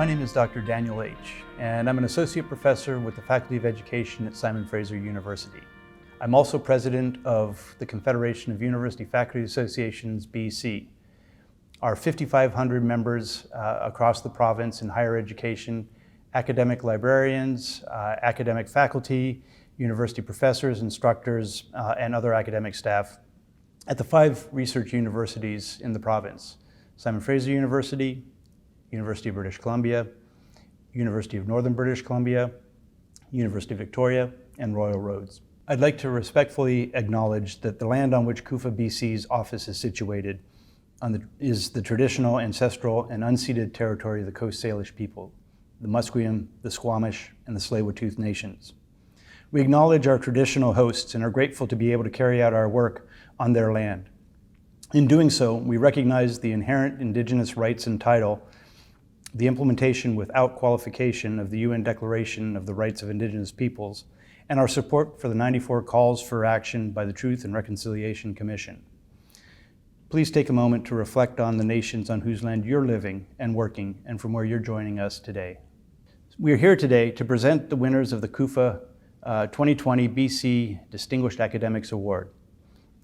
My name is Dr. Daniel H., and I'm an associate professor with the Faculty of Education at Simon Fraser University. I'm also president of the Confederation of University Faculty Associations, BC. Our 5,500 members across the province in higher education, academic librarians, academic faculty, university professors, instructors, and other academic staff at the 5 research universities in the province: Simon Fraser University, University of British Columbia, University of Northern British Columbia, University of Victoria, and Royal Roads. I'd like to respectfully acknowledge that the land on which Kufa BC's office is situated is the traditional, ancestral, and unceded territory of the Coast Salish people, the Musqueam, the Squamish, and the Tsleil-Waututh nations. We acknowledge our traditional hosts and are grateful to be able to carry out our work on their land. In doing so, we recognize the inherent Indigenous rights and title, the implementation without qualification of the UN Declaration of the Rights of Indigenous Peoples, and our support for the 94 calls for action by the Truth and Reconciliation Commission. Please take a moment to reflect on the nations on whose land you're living and working, and from where you're joining us today. We are here today to present the winners of the Kufa 2020 BC Distinguished Academics Award.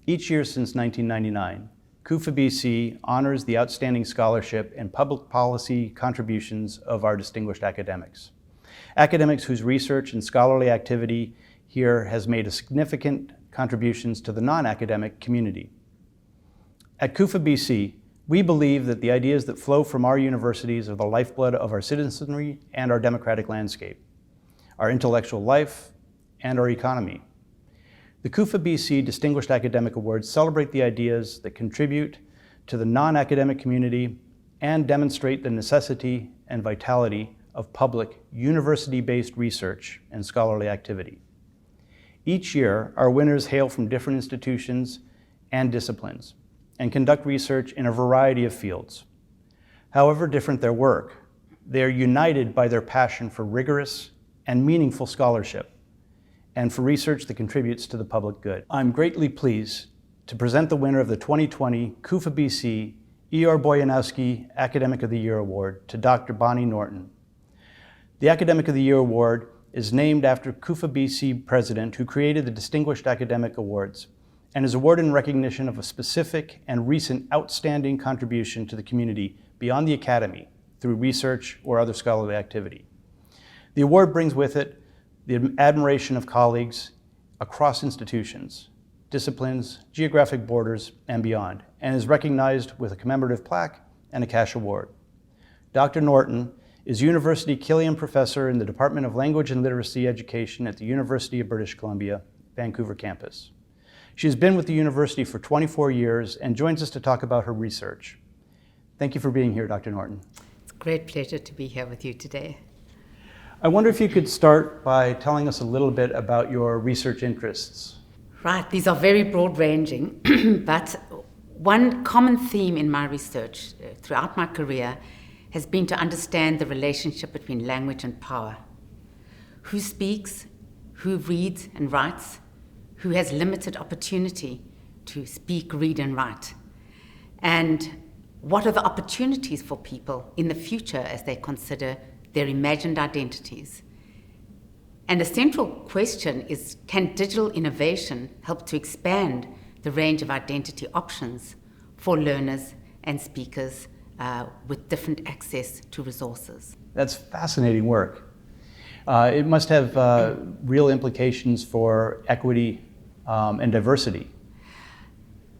Each year since 1999, Kufa BC honors the outstanding scholarship and public policy contributions of our distinguished academics. Academics whose research and scholarly activity here has made significant contributions to the non-academic community. At Kufa BC, we believe that the ideas that flow from our universities are the lifeblood of our citizenry and our democratic landscape, our intellectual life, and our economy. The Kufa BC Distinguished Academic Awards celebrate the ideas that contribute to the non-academic community and demonstrate the necessity and vitality of public, university-based research and scholarly activity. Each year, our winners hail from different institutions and disciplines and conduct research in a variety of fields. However different their work, they are united by their passion for rigorous and meaningful scholarship and for research that contributes to the public good. I'm greatly pleased to present the winner of the 2020 Kufa BC E.R. Boyanowski Academic of the Year Award to Dr. Bonny Norton. The Academic of the Year Award is named after Kufa BC president who created the Distinguished Academic Awards and is awarded in recognition of a specific and recent outstanding contribution to the community beyond the academy through research or other scholarly activity. The award brings with it the admiration of colleagues across institutions, disciplines, geographic borders, and beyond, and is recognized with a commemorative plaque and a cash award. Dr. Norton is University Killian Professor in the Department of Language and Literacy Education at the University of British Columbia, Vancouver campus. She has been with the university for 24 years and joins us to talk about her research. Thank you for being here, Dr. Norton. It's a great pleasure to be here with you today. I wonder if you could start by telling us a little bit about your research interests. Right, these are very broad-ranging, but one common theme in my research throughout my career has been to understand the relationship between language and power. Who speaks, who reads and writes, who has limited opportunity to speak, read, and write, and what are the opportunities for people in the future as they consider their imagined identities. And the central question is, can digital innovation help to expand the range of identity options for learners and speakers with different access to resources? That's fascinating work. It must have real implications for equity and diversity.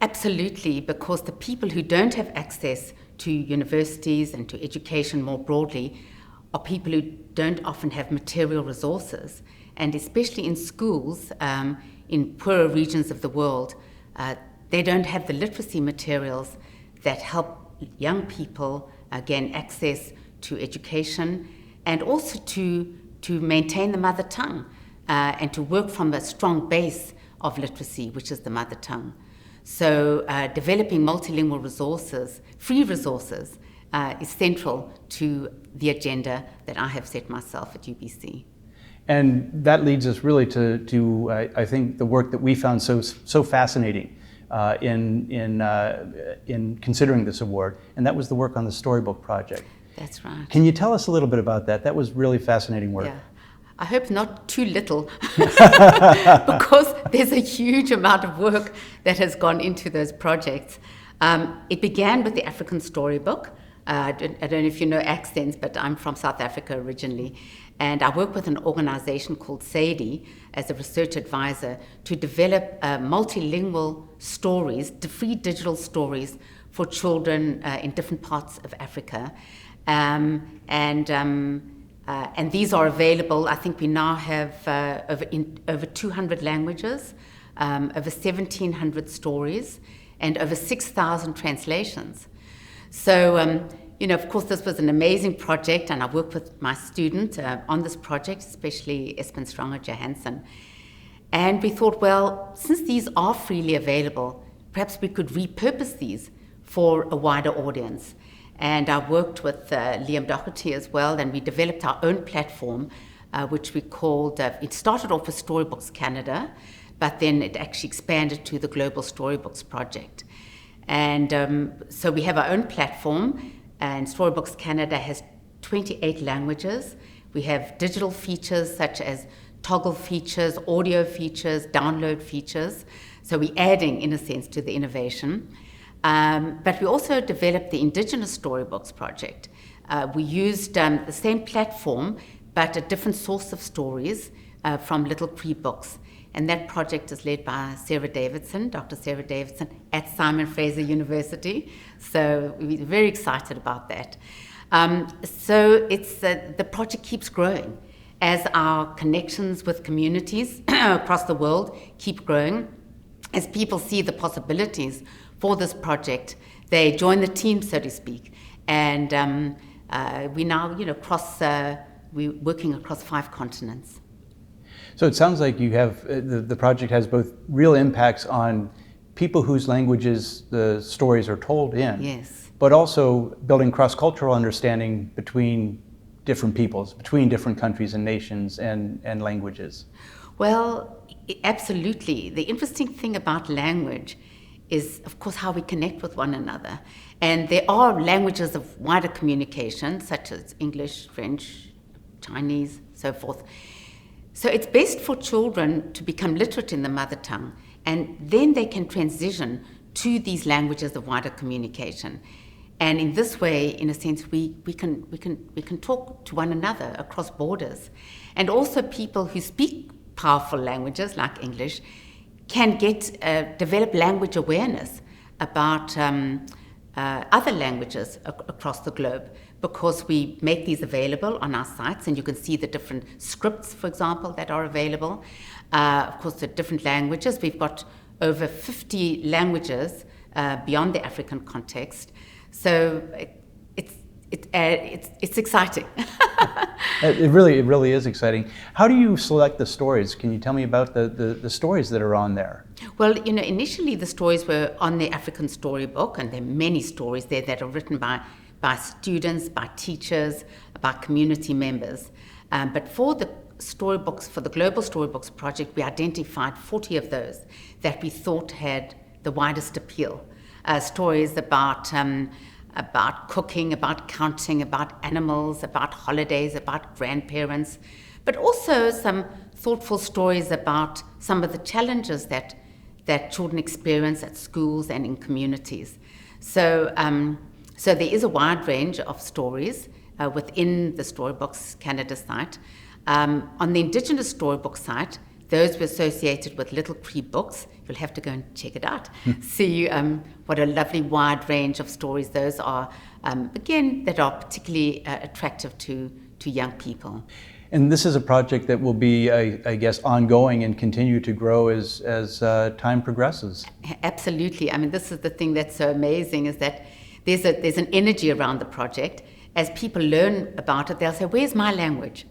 Absolutely, because the people who don't have access to universities and to education more broadly are people who don't often have material resources, and especially in schools in poorer regions of the world, they don't have the literacy materials that help young people gain access to education and also to maintain the mother tongue and to work from a strong base of literacy, which is the mother tongue. So developing multilingual resources, free resources, is central to the agenda that I have set myself at UBC. And that leads us really to I think, the work that we found so fascinating in considering this award, and that was the work on the Storybook project. That's right. Can you tell us a little bit about that? That was really fascinating work. Yeah. I hope not too little, because there's a huge amount of work that has gone into those projects. It began with the African Storybook. I don't know if you know accents, but I'm from South Africa originally. And I work with an organization called SADI as a research advisor to develop multilingual stories, free digital stories for children in different parts of Africa. And these are available. I think we now have over 200 languages, over 1,700 stories, and over 6,000 translations. So, of course, this was an amazing project, and I worked with my student on this project, especially Espen Stranger Johansson. And we thought, well, since these are freely available, perhaps we could repurpose these for a wider audience. And I worked with Liam Doherty as well, and we developed our own platform, which we called, it started off with Storybooks Canada, but then it actually expanded to the Global Storybooks Project. And so we have our own platform, and Storybooks Canada has 28 languages. We have digital features such as toggle features, audio features, download features. So we're adding, in a sense, to the innovation. But we also developed the Indigenous Storybooks Project. We used the same platform, but a different source of stories from Little Cree books. And that project is led by Sarah Davidson, Dr. Sarah Davidson, at Simon Fraser University. So we're very excited about that. So the project keeps growing as our connections with communities across the world keep growing. As people see the possibilities for this project, they join the team, so to speak. And we now, we're working across 5 continents. So it sounds like you have, the project has both real impacts on people whose languages the stories are told in, yes, but also building cross-cultural understanding between different peoples, between different countries and nations and languages. Well, absolutely. The interesting thing about language is, of course, how we connect with one another. And there are languages of wider communication, such as English, French, Chinese, so forth. So it's best for children to become literate in the mother tongue, and then they can transition to these languages of wider communication. And in this way, in a sense, we can talk to one another across borders. And also people who speak powerful languages like English can develop language awareness about other languages across the globe, because we make these available on our sites, and you can see the different scripts, for example, that are available. Of course, the different languages. We've got over 50 languages beyond the African context. So it's exciting. It really is exciting. How do you select the stories? Can you tell me about the stories that are on there? Well, initially the stories were on the African Storybook, and there are many stories there that are written by students, by teachers, by community members. But for the storybooks, for the Global Storybooks Project, we identified 40 of those that we thought had the widest appeal. Stories about cooking, about counting, about animals, about holidays, about grandparents, but also some thoughtful stories about some of the challenges that children experience at schools and in communities. So there is a wide range of stories within the Storybooks Canada site. On the Indigenous Storybook site, those were associated with Little Cree books. You'll have to go and check it out. See what a lovely wide range of stories those are, again, that are particularly attractive to young people. And this is a project that will be, I guess, ongoing and continue to grow as time progresses. Absolutely. I mean, this is the thing that's so amazing, is that there's an energy around the project. As people learn about it, they'll say, "Where's my language?"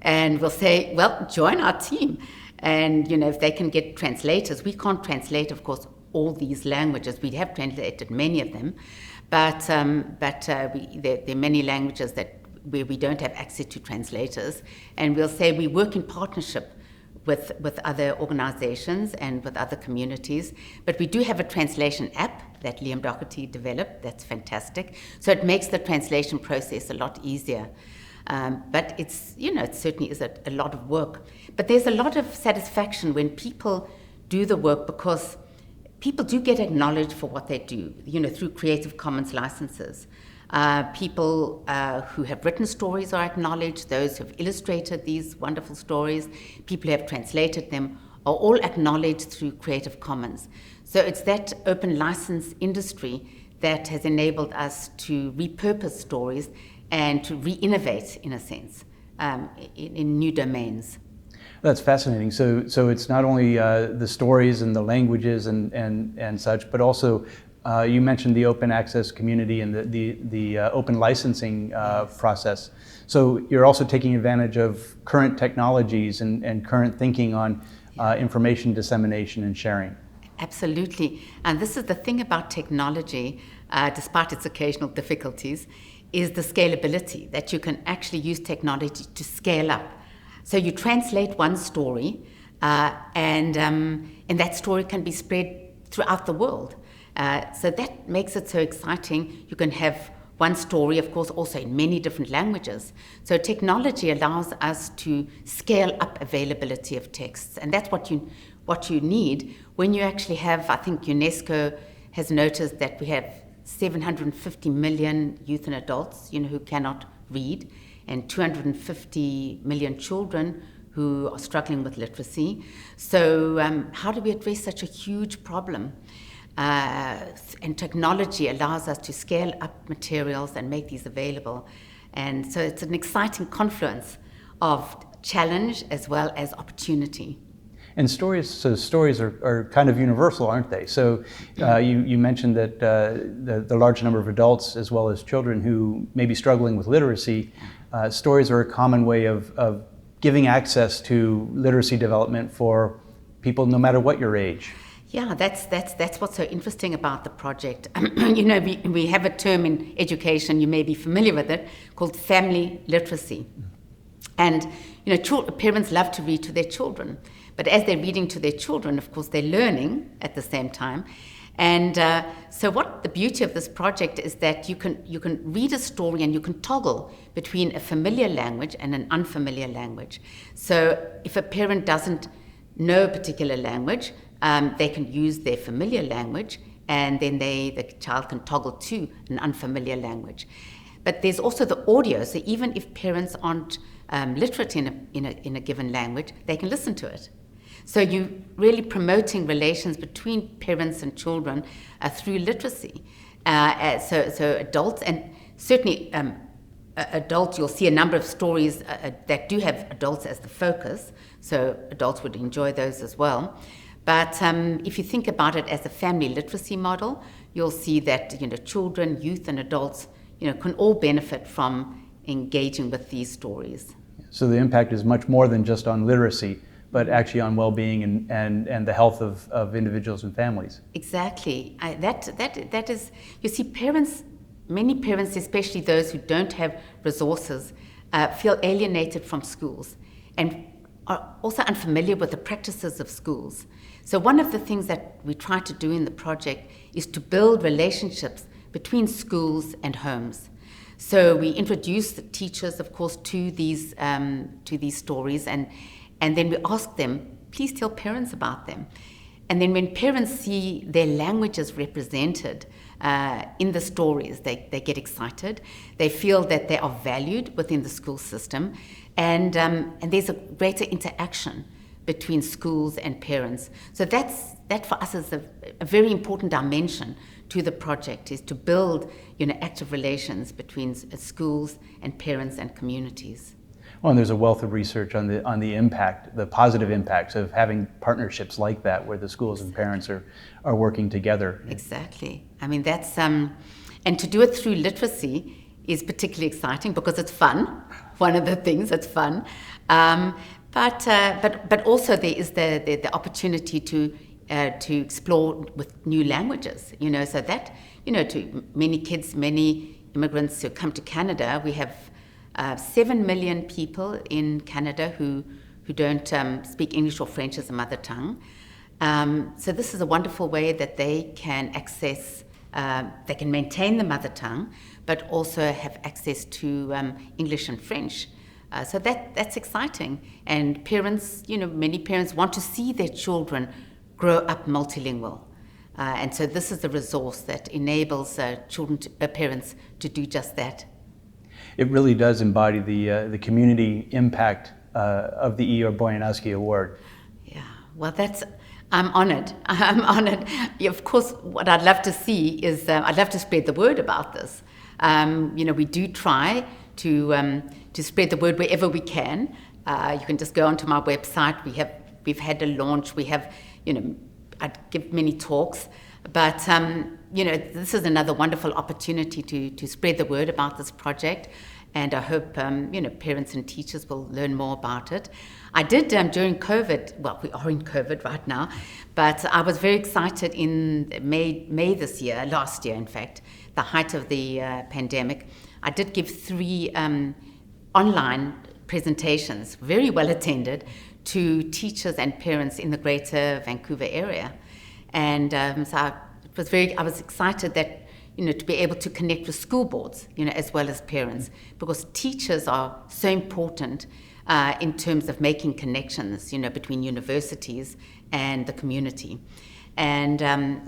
And we'll say, "Well, join our team." And, if they can get translators, we can't translate, of course, all these languages. We have translated many of them, but there are many languages where we don't have access to translators. And we'll say we work in partnership with other organizations and with other communities. But we do have a translation app that Liam Doherty developed. That's fantastic. So it makes the translation process a lot easier. But it's, it certainly is a lot of work. But there's a lot of satisfaction when people do the work, because people do get acknowledged for what they do, through Creative Commons licenses. People who have written stories are acknowledged, those who have illustrated these wonderful stories, people who have translated them are all acknowledged through Creative Commons. So it's that open license industry that has enabled us to repurpose stories and to re-innovate, in a sense, in new domains. That's fascinating. So it's not only the stories and the languages and such, but also you mentioned the open access community and the open licensing process. So you're also taking advantage of current technologies and current thinking on information dissemination and sharing. Absolutely. And this is the thing about technology, despite its occasional difficulties, is the scalability, that you can actually use technology to scale up. So you translate one story, and that story can be spread throughout the world. So that makes it so exciting. You can have one story, of course, also in many different languages. So technology allows us to scale up availability of texts, and that's what you need when you actually have, I think UNESCO has noticed that we have 750 million youth and adults, who cannot read, and 250 million children who are struggling with literacy. So how do we address such a huge problem? And technology allows us to scale up materials and make these available. And so it's an exciting confluence of challenge as well as opportunity. And stories are kind of universal, aren't they? So you mentioned that the large number of adults as well as children who may be struggling with literacy, stories are a common way of giving access to literacy development for people no matter what your age. Yeah, that's what's so interesting about the project. We have a term in education, you may be familiar with it, called family literacy. And parents love to read to their children, but as they're reading to their children, of course, they're learning at the same time. And so what the beauty of this project is that you can read a story and you can toggle between a familiar language and an unfamiliar language. So if a parent doesn't know a particular language, they can use their familiar language, and then the child can toggle to an unfamiliar language. But there's also the audio, so even if parents aren't literate in a given language, they can listen to it. So you're really promoting relations between parents and children through literacy. So adults, and certainly adults, you'll see a number of stories that do have adults as the focus, so adults would enjoy those as well. But if you think about it as a family literacy model, you'll see that children, youth, and adults can all benefit from engaging with these stories. So the impact is much more than just on literacy, but actually on well-being and the health of individuals and families. Exactly. That is, you see, many parents, especially those who don't have resources, feel alienated from schools and are also unfamiliar with the practices of schools. So one of the things that we try to do in the project is to build relationships between schools and homes. So we introduce the teachers, of course, to these stories, and then we ask them, please tell parents about them. And then when parents see their languages represented in the stories, they get excited. They feel that they are valued within the school system, and there's a greater interaction between schools and parents. So that for us is a very important dimension to the project, is to build active relations between schools and parents and communities. Well, and there's a wealth of research on the impact, the positive impacts of having partnerships like that, where the schools and parents are working together. Exactly. I mean, that's and to do it through literacy is particularly exciting because it's fun. One of the things that's fun, but also there is the opportunity to explore with new languages. So that to many kids, many immigrants who come to Canada, we have 7 million people in Canada who who don't speak English or French as a mother tongue. So this is a wonderful way that they can access, they can maintain the mother tongue, but also have access to English and French. So that's exciting. And parents, many parents want to see their children grow up multilingual. And so this is the resource that enables parents to do just that. It really does embody the community impact of the E.R. Boyanowski Award. Yeah, well, I'm honored. I'm honored. Of course, what I'd love to see is, I'd love to spread the word about this. We do try to spread the word wherever we can. You can just go onto my website. We've had a launch. We have, I'd give many talks, but this is another wonderful opportunity to spread the word about this project, and I hope parents and teachers will learn more about it. I did during COVID. Well, we are in COVID right now, but I was very excited in May last year, in fact, the height of the pandemic. I did give 3 online presentations, very well attended, to teachers and parents in the greater Vancouver area. And so I was excited that, to be able to connect with school boards, as well as parents, because teachers are so important in terms of making connections, between universities and the community. And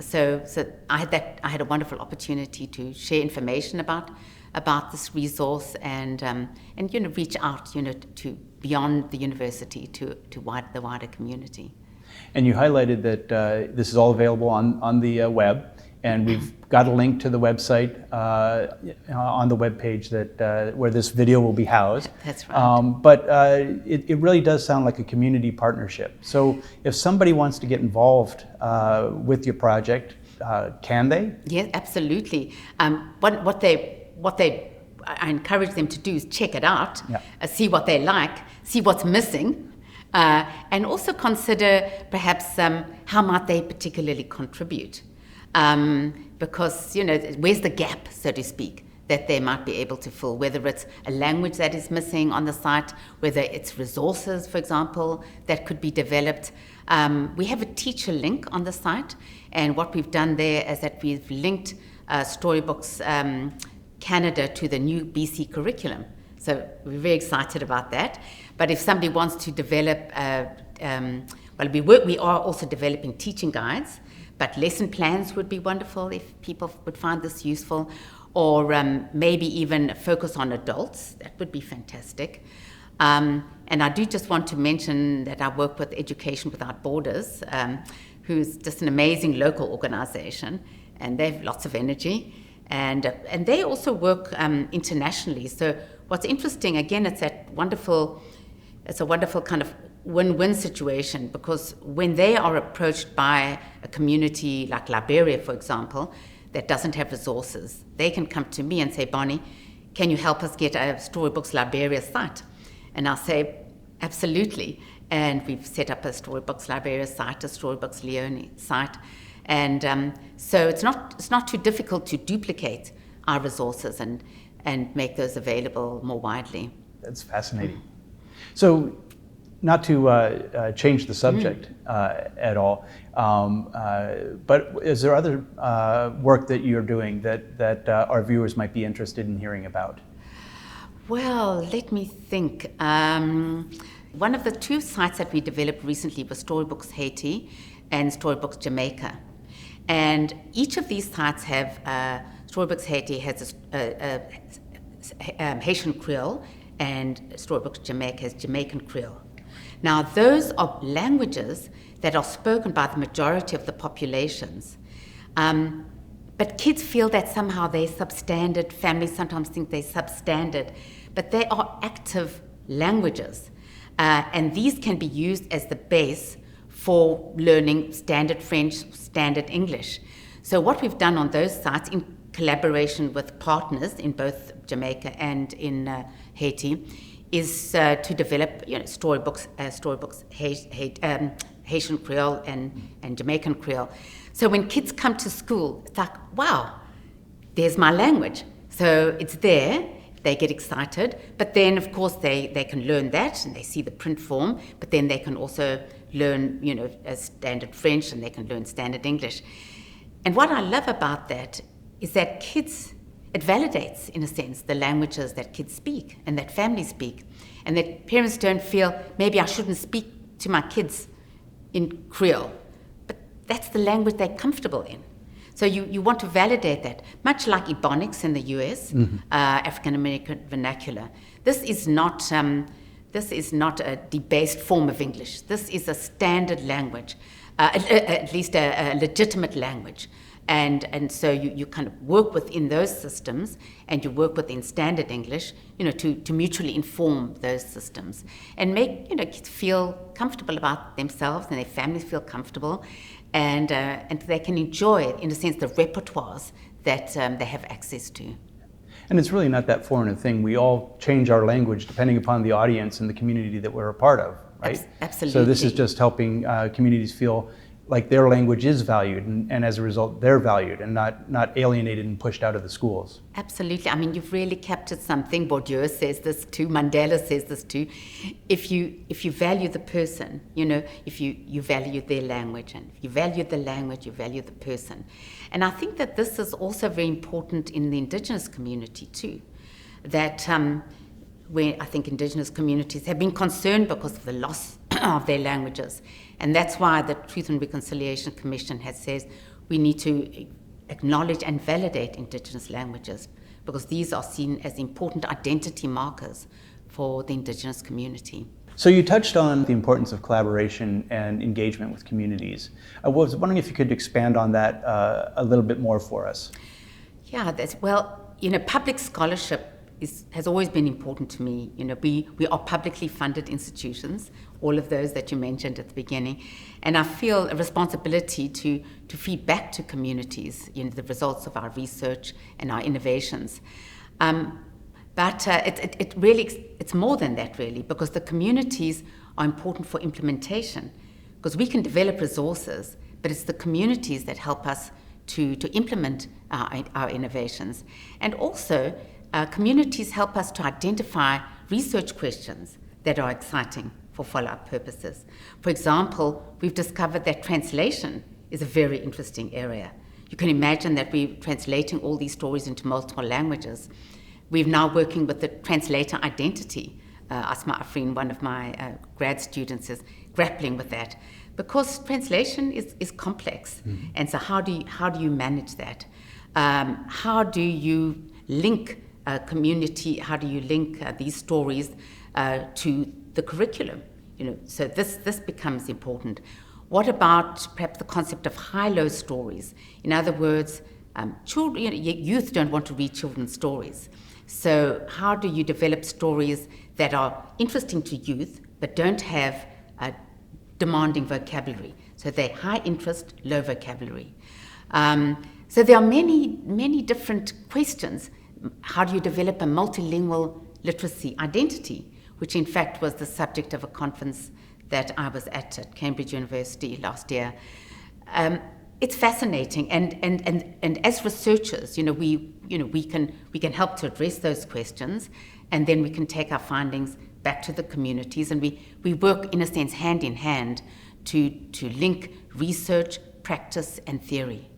so I had a wonderful opportunity to share information about this resource and reach out, to beyond the university to the wider community. And you highlighted that this is all available on the web, and we've got a link to the website on the webpage that where this video will be housed. That's right. But it really does sound like a community partnership. So if somebody wants to get involved with your project, can they? Yes, absolutely. What I encourage them to do is check it out, see what they like, see what's missing, and also consider perhaps how might they particularly contribute. Because, where's the gap, so to speak, that they might be able to fill, whether it's a language that is missing on the site, whether it's resources, for example, that could be developed. We have a teacher link on the site, and what we've done there is that we've linked Storybooks Canada to the new BC curriculum. So we're very excited about that. But if somebody wants to develop, we are also developing teaching guides, but lesson plans would be wonderful if people would find this useful, or maybe even focus on adults. That would be fantastic. And I do just want to mention that I work with Education Without Borders, who's just an amazing local organization, and they have lots of energy. And they also work internationally. So what's interesting, again, it's a wonderful kind of win-win situation, because when they are approached by a community like Liberia, for example, that doesn't have resources, they can come to me and say, Bonny, can you help us get a Storybooks Liberia site? And I'll say, absolutely. And we've set up a Storybooks Liberia site, a Storybooks Leone site. And so it's not too difficult to duplicate our resources and make those available more widely. That's fascinating. So, not to change the subject at all, but is there other work that you're doing that our viewers might be interested in hearing about? Well, let me think. One of the 2 sites that we developed recently was Storybooks Haiti and Storybooks Jamaica. And each of these sites have, Storybooks Haiti has Haitian Creole, and Storybooks Jamaica has Jamaican Creole. Now, those are languages that are spoken by the majority of the populations. But kids feel that somehow they're substandard. Families sometimes think they're substandard, but they are active languages. And these can be used as the base for learning standard French, standard English. So what we've done on those sites, in collaboration with partners in both Jamaica and in Haiti, is to develop storybooks, Haitian Creole and Jamaican Creole. So when kids come to school, it's like, wow, there's my language. So it's there, they get excited, but then of course they can learn that and they see the print form, but then they can also learn, as standard French, and they can learn standard English. And what I love about that is that it validates, in a sense, the languages that kids speak and that families speak, and that parents don't feel, maybe I shouldn't speak to my kids in Creole, but that's the language they're comfortable in. So you want to validate that, much like Ebonics in the US, African American vernacular. This is not a debased form of English. This is a standard language, at least a legitimate language. And so you kind of work within those systems, and you work within standard English, to mutually inform those systems and make kids feel comfortable about themselves, and their families feel comfortable, and they can enjoy, in a sense, the repertoires that they have access to. And it's really not that foreign a thing. We all change our language depending upon the audience and the community that we're a part of, right? Absolutely. So this is just helping communities feel like their language is valued, and as a result, they're valued and not alienated and pushed out of the schools. Absolutely. I mean, you've really captured something. Bourdieu says this too. Mandela says this too. If you value the person, if you value their language, and if you value the language, you value the person. And I think that this is also very important in the Indigenous community too. That where I think Indigenous communities have been concerned because of the loss of their languages. And that's why the Truth and Reconciliation Commission has said we need to acknowledge and validate Indigenous languages, because these are seen as important identity markers for the Indigenous community. So you touched on the importance of collaboration and engagement with communities. I was wondering if you could expand on that a little bit more for us. Yeah, public scholarship has always been important to me. We are publicly funded institutions, all of those that you mentioned at the beginning, and I feel a responsibility to feed back to communities, the results of our research and our innovations. But it's more than that, really, because the communities are important for implementation, because we can develop resources, but it's the communities that help us to implement our innovations. And also, communities help us to identify research questions that are exciting for follow-up purposes. For example, we've discovered that translation is a very interesting area. You can imagine that we're translating all these stories into multiple languages. We're now working with the translator identity. Asma Afrin, one of my grad students, is grappling with that, because translation is complex. Mm-hmm. And so how do you manage that? How do you link community, how do you link these stories to the curriculum? So this becomes important. What about perhaps the concept of high-low stories? In other words, children, youth don't want to read children's stories. So how do you develop stories that are interesting to youth but don't have a demanding vocabulary? So they're high interest, low vocabulary. So there are many different questions. How do you develop a multilingual literacy identity, which in fact was the subject of a conference that I was at Cambridge University last year. It's fascinating, and as researchers, we can help to address those questions, and then we can take our findings back to the communities, and we work in a sense hand in hand to link research, practice, and theory.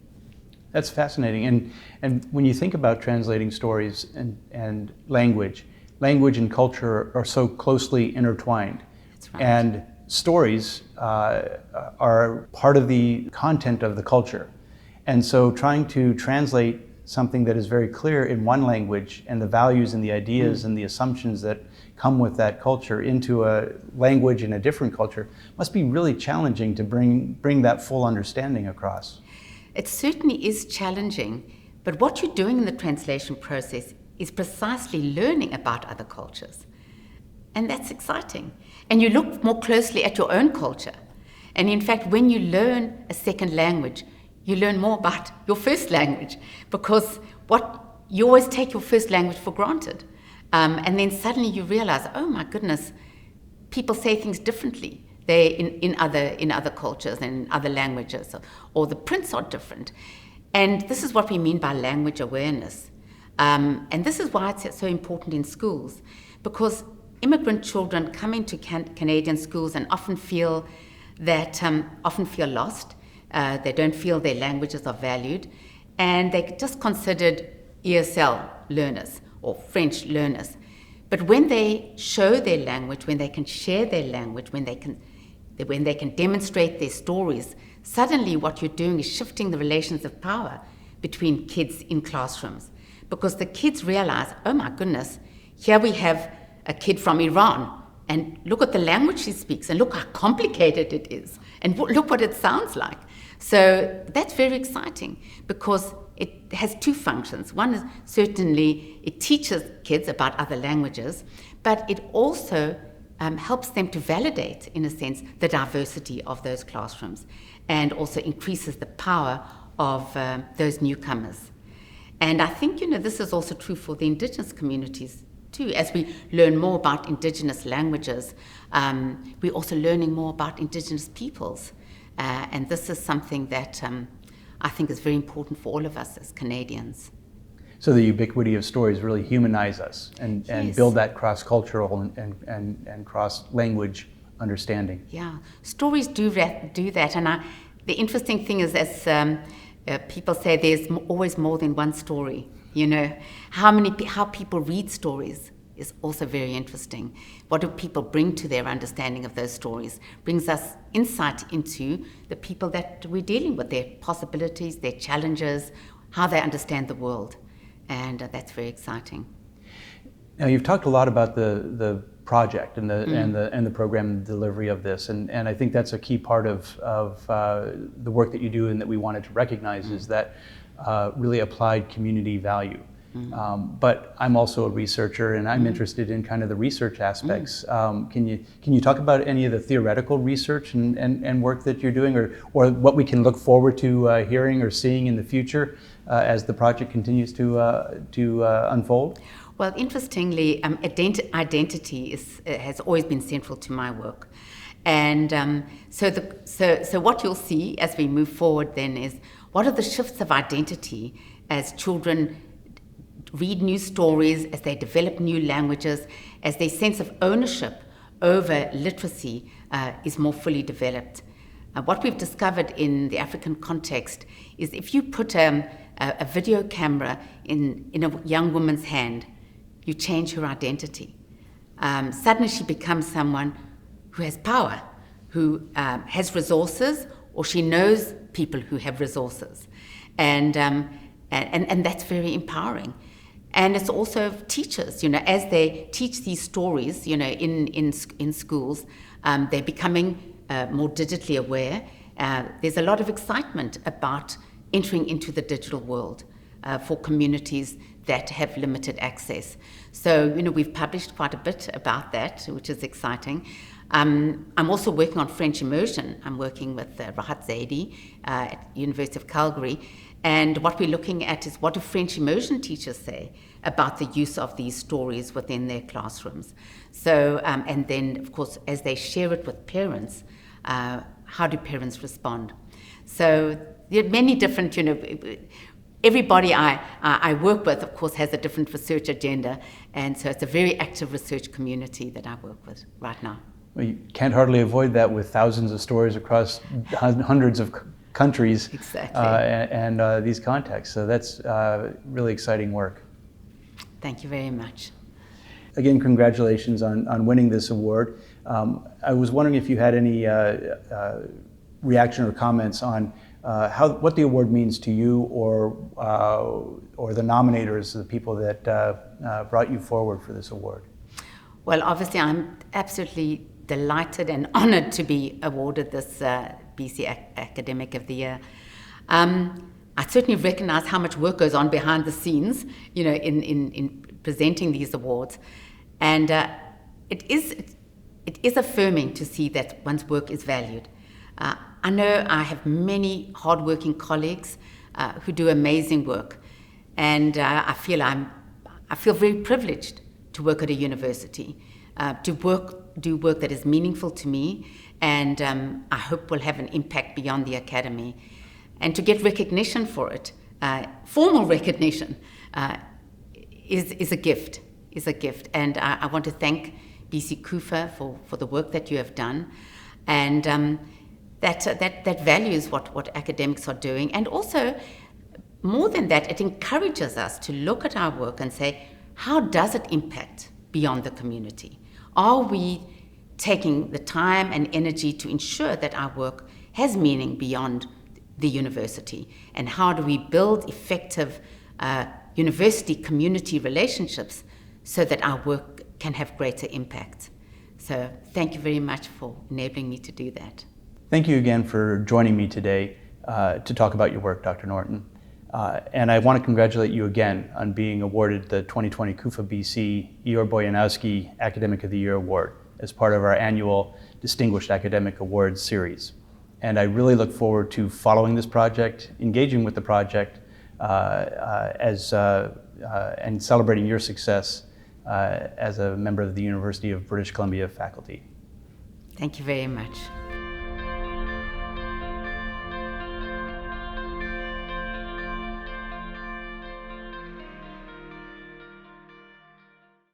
That's fascinating. And when you think about translating stories and language and culture are so closely intertwined. That's right. And stories are part of the content of the culture. And so trying to translate something that is very clear in one language and the values and the ideas and the assumptions that come with that culture into a language in a different culture must be really challenging to bring that full understanding across. It certainly is challenging, but what you're doing in the translation process is precisely learning about other cultures. And that's exciting. And you look more closely at your own culture. And in fact, when you learn a second language, you learn more about your first language, because you always take your first language for granted. And then suddenly you realize, oh my goodness, people say things differently. They in other cultures and in other languages, or the prints are different. And this is what we mean by language awareness. And this is why it's so important in schools, because immigrant children come into Canadian schools and often feel lost. They don't feel their languages are valued, and they're just considered ESL learners or French learners. But when they show their language, when they can share their language, when they can demonstrate their stories, suddenly what you're doing is shifting the relations of power between kids in classrooms. Because the kids realize, oh my goodness, here we have a kid from Iran, and look at the language she speaks, and look how complicated it is, and look what it sounds like. So that's very exciting, because it has two functions. One is certainly it teaches kids about other languages, but it also helps them to validate, in a sense, the diversity of those classrooms, and also increases the power of those newcomers. And I think, this is also true for the Indigenous communities too. As we learn more about Indigenous languages, we're also learning more about Indigenous peoples. And this is something that I think is very important for all of us as Canadians. So the ubiquity of stories really humanize us and Yes. build that cross-cultural and cross-language understanding. Yeah, stories do that. And the interesting thing is, as people say, there's always more than one story. How people read stories is also very interesting. What do people bring to their understanding of those stories? Brings us insight into the people that we're dealing with, their possibilities, their challenges, how they understand the world. And that's very exciting. Now, you've talked a lot about the project and the program delivery of this, and I think that's a key part of the work that you do and that we wanted to recognize is that really applied community value. But I'm also a researcher, and I'm interested in kind of the research aspects. Can you talk about any of the theoretical research and work that you're doing, or what we can look forward to hearing or seeing in the future as the project continues to unfold? Well, interestingly, identity has always been central to my work. And so what you'll see as we move forward then is, what are the shifts of identity as children read new stories, as they develop new languages, as their sense of ownership over literacy is more fully developed. What we've discovered in the African context is, if you put a video camera in a young woman's hand, you change her identity. Suddenly she becomes someone who has power, who has resources, or she knows people who have resources. And that's very empowering. And it's also teachers, as they teach these stories, in schools, they're becoming more digitally aware. There's a lot of excitement about entering into the digital world for communities that have limited access. So, we've published quite a bit about that, which is exciting. I'm also working on French immersion. I'm working with Rahat Zaidi at University of Calgary. And what we're looking at is, what do French immersion teachers say about the use of these stories within their classrooms? So, and then, of course, as they share it with parents, how do parents respond? So there are many different, everybody I work with, of course, has a different research agenda. And so it's a very active research community that I work with right now. Well, you can't hardly avoid that with thousands of stories across hundreds of countries. Exactly. And these contexts. So that's really exciting work. Thank you very much. Again, congratulations on winning this award. I was wondering if you had any reaction or comments on what the award means to you, or the nominators, the people that brought you forward for this award. Well, obviously, I'm absolutely delighted and honored to be awarded this BC Academic of the Year. I certainly recognize how much work goes on behind the scenes, in presenting these awards. And it is affirming to see that one's work is valued. I know I have many hardworking colleagues who do amazing work, and I feel very privileged to work at a university, do work that is meaningful to me, and I hope will have an impact beyond the academy, and to get recognition for it, formal recognition, is a gift, And I want to thank BC Kufa for the work that you have done. And that values what academics are doing. And also, more than that, it encourages us to look at our work and say, how does it impact beyond the community? Are we taking the time and energy to ensure that our work has meaning beyond the university? And how do we build effective university-community relationships so that our work can have greater impact? So thank you very much for enabling me to do that. Thank you again for joining me today to talk about your work, Dr. Norton. And I want to congratulate you again on being awarded the 2020 Kufa BC Igor Bojanowski Academic of the Year Award as part of our annual Distinguished Academic Awards series. And I really look forward to following this project, engaging with the project, and celebrating your success as a member of the University of British Columbia faculty. Thank you very much.